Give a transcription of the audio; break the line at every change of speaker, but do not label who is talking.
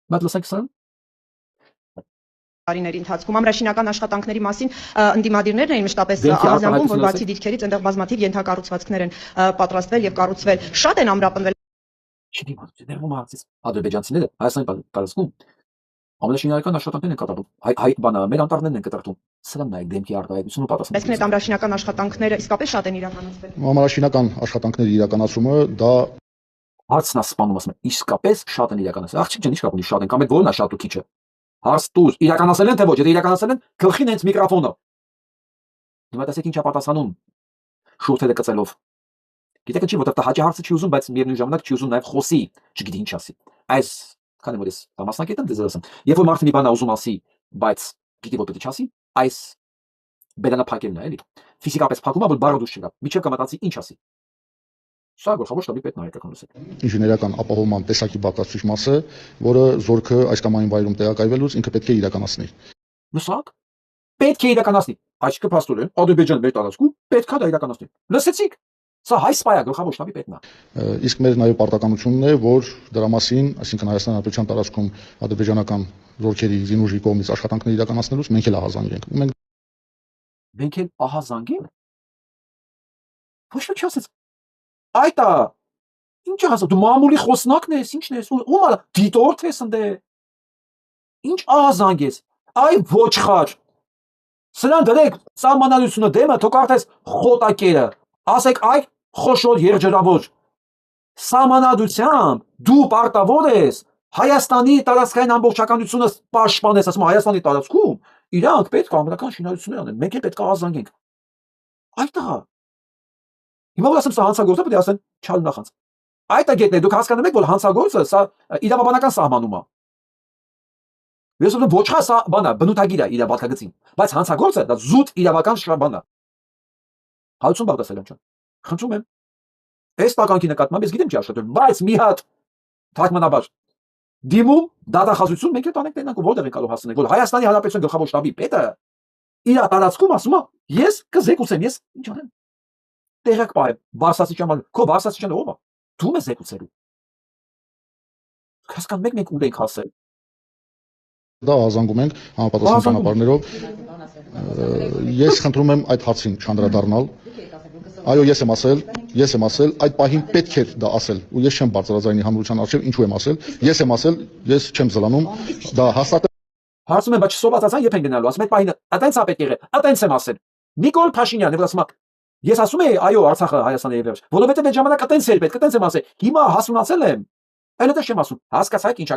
Բայց լսեք սա։
տարիների ընթացքում ամրաշինական աշխատանքների մասին ընդդիմադիրներն էին մշտապես
Դեպքի
ահազանգում, որ
արտահայտությունը
բացի դիրքերից այնտեղ բազմաթիվ ենթակառուցվածքներ են պատրաստվել եւ կառուցվել։ Շատ են ամրապնդվել
Չդիմաց, ներվում հարցից ադրբեջանցիները Հայաստանի տարածքում ամենաշինարական աշխատանքներ են կատարում։ Հայ բանը մեր անտառներն են կտրտում։ Սրան նայեք դեմքի արտահայտությունը ու պատասխանը։
Այսինքն այդ ամրաշինական աշխատանքները իսկապես շատ են իրականացվել։
Ամրաշինական աշխատանքների իրականացումը դա
Հարցն ասում ասում է իսկապես շատ են իրականացել։ Աղջիկ ջան, ի՞նչ կապ ունի շատ են կամ այդ որն է շատ ու քիչը։ Հարց տուր, իրականացել են թե ոչ, եթե իրականացել են, գլխին հենց միկրոֆոնը։ Հիմա տեսեք ինչա պատասխանում։ Շուրթերը կծելով։ Գիտեք ինչի, որտեղ հաճա հարցը չի ուզում, բայց միևնույն ժամանակ չի ուզում նաև խոսի, չգիտի ինչ ասի։ Այս քանի որ ես մասնակից եմ դեզ ասեմ, երբ որ մարդը մի բան ուզում ասի, բայց գիտի որ պետք է չասի, այս բերանափակելն է, էլի։ Ֆիզիկապես փակում է, որ բառը դուրս չգա։ Միջև կմտածի ինչ ասի։ Սա գլխավոր շտաբի պետն է հայկական լսել։
ինժեներական ապահովման տեսակի բաղկացուցիչ մաս է, որը զորքը այս կամ այն վայրում տեղակայվելուց ինքը պետք է իրականացնի։
Լսակ։ Պետք է իրականացնի։ Այսինքն փաստորեն Ադրբեջանը մեր տարածքում պետք է դա իրականացնի։ Լսեցիք։ Սա հայ սպայա գլխավոր շտաբի պետն է։
Իսկ մեր նաև պարտականությունն է, որ դրա մասին, այսինքն Հայաստանի Հանրապետության տարածքում ադրբեջանական զորքերի զինուժի կողմից աշխատանքներ իրականացնելուց մենք էլ ահազանգ ենք։
Մենք էլ ահազանգ ենք։ Ոչ մի չասեց։ Այտա ինչ ասա դու մամուլի խոսնակն ես, ինչն ես, ում արա դիտորդ ես ընդ։ Ինչ ահազանգ ես։ Այ ոչխար։ Սրան դրեք սահմանադրությունը դեմը թող կարդես խոտակերը։ Ասեք այ խոշոր երջերավոր սահմանադրությամբ դու պարտավոր ես Հայաստանի տարածքային ամբողջականությունը պաշտպանես, ասում Հայաստանի տարածքում իրանք պետք է ամրական շինարարություններ անեն, մենք էլ պետք է ահազանգենք։ Այտա հիմա որ ասեմ սա հանցագործը պետք է ասեն չալ նախանց։ Այդ է գետներ, դուք հասկանում եք, որ հանցագործը սա իրավաբանական սահմանում է։ Ես ասում եմ ոչխա սա բանա, բնութագիր է իր վարքագծին, բայց հանցագործը դա զուտ իրավական շաբան է։ Հարցում Բաղդասարյան ջան, խնդրում եմ։ Այս տականքի նկատմամբ ես գիտեմ չի աշխատել, բայց մի հատ թարգմանաբար դիմում դատախազություն մենք էլ տանենք տենանք որտեղ են կարող հասնել, որ Հայաստանի Հանրապետության գլխավոր շտաբի պետը իր տարածքում ասում է ես կզեկուցեմ, ես ինչ անեմ։ Տեղակ պահեմ, Բարսասիջան, քո Բարսասիջանը ով է։ Դու ես զեկուցելու։ Հասկանում եք մենք ուր ենք հասել։
Դա ահազանգում ենք համապատասխան ճանապարհներով։ Ես խնդրում եմ այդ հարցին չանդրադառնալ։ Այո, ես եմ ասել, այդ պահին պետք է դա ասել, ու ես չեմ բարձրաձայնի հանրության առջև, ինչու եմ ասել, ես եմ ասել, ես չեմ զլանում, դա հաստատ է։
Հարցում եմ, բայց չսովածացան երբ են գնալու, ասում եք պահին, այտենց է պետք եղել, այտենց եմ ասել։ Նիկոլ Փաշինյանը ասում է, ես ասում եի, այո, Արցախը Հայաստանի եւ վերջ, որովհետեւ այդ ժամանակ այտենց էր պետք, այտենց եմ ասել։ Հիմա հասունացել եմ։ Այլևս չեմ ասում, հասկացաք ինչա